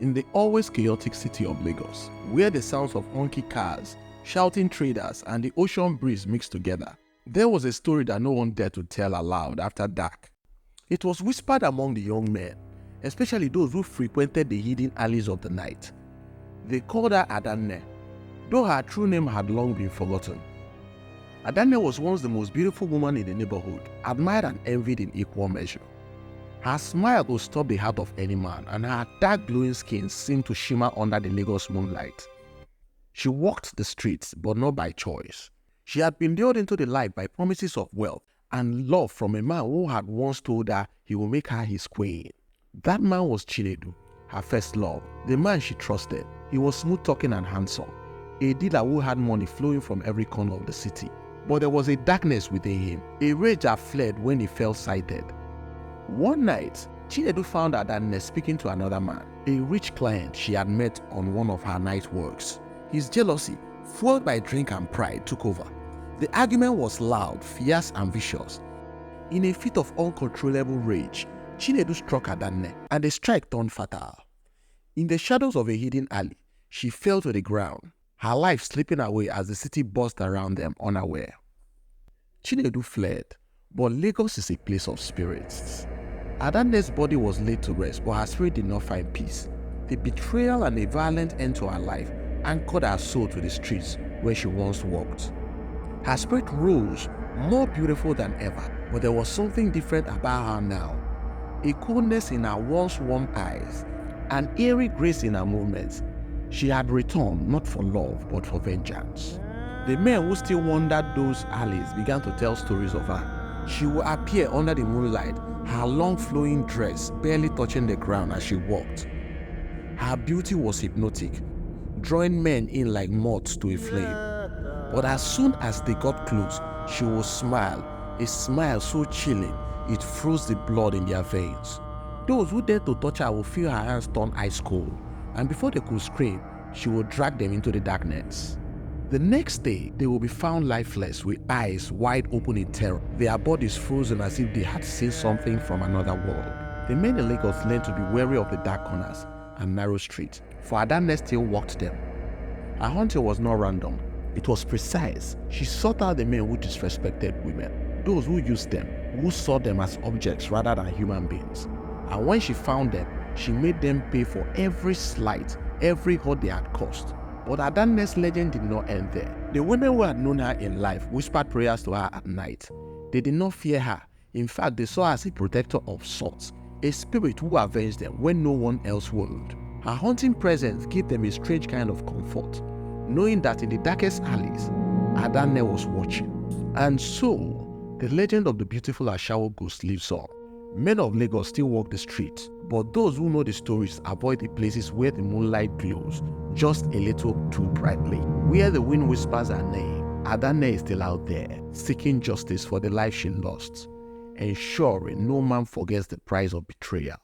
in the always chaotic city of Lagos, where the sounds of honky cars, shouting traders, and the ocean breeze mixed together, there was a story that no one dared to tell aloud after dark. It was whispered among the young men, especially those who frequented the hidden alleys of the night. They called her Adanne, though her true name had long been forgotten. Adanne was once the most beautiful woman in the neighborhood, admired and envied in equal measure. Her smile would stop the heart of any man, and her dark glowing skin seemed to shimmer under the Lagos moonlight. She walked the streets, but not by choice. She had been lured into the light by promises of wealth and love from a man who had once told her he would make her his queen. That man was Chinedu, her first love, the man she trusted. He was smooth-talking and handsome, a dealer who had money flowing from every corner of the city. But there was a darkness within him, a rage that fled when he felt sighted. One night, Chinedu found Adanne speaking to another man, a rich client she had met on one of her night works. His jealousy, fueled by drink and pride, took over. The argument was loud, fierce, and vicious. In a fit of uncontrollable rage, Chinedu struck Adanne, and the strike turned fatal. In the shadows of a hidden alley, she fell to the ground, her life slipping away as the city buzzed around them unaware. Chinedu fled, but Lagos is a place of spirits. Adanne's body was laid to rest, but her spirit did not find peace. The betrayal and a violent end to her life anchored her soul to the streets where she once walked. Her spirit rose, more beautiful than ever, but there was something different about her now. A coldness in her once warm eyes, an eerie grace in her movements. She had returned not for love, but for vengeance. The men who still wandered those alleys began to tell stories of her. She would appear under the moonlight, her long flowing dress barely touching the ground as she walked. Her beauty was hypnotic, drawing men in like moths to a flame. But as soon as they got close, she would smile, a smile so chilling it froze the blood in their veins. Those who dared to touch her would feel her hands turn ice cold, and before they could scream, she would drag them into the darkness. The next day, they will be found lifeless with eyes wide open in terror, their bodies frozen as if they had seen something from another world. The men in Lagos learned to be wary of the dark corners and narrow streets, for Adanne still walked them. Her hunting was not random, it was precise. She sought out the men who disrespected women, those who used them, who saw them as objects rather than human beings. And when she found them, she made them pay for every slight, every hurt they had caused. But Adanne's legend did not end there. The women who had known her in life whispered prayers to her at night. They did not fear her. In fact, they saw her as a protector of sorts, a spirit who avenged them when no one else would. Her haunting presence gave them a strange kind of comfort, knowing that in the darkest alleys, Adanne was watching. And so, the legend of the beautiful Ashawo ghost lives on. Men of Lagos still walk the streets, but those who know the stories avoid the places where the moonlight glows just a little too brightly. Where the wind whispers her name, Adanne is still out there, seeking justice for the life she lost, ensuring no man forgets the price of betrayal.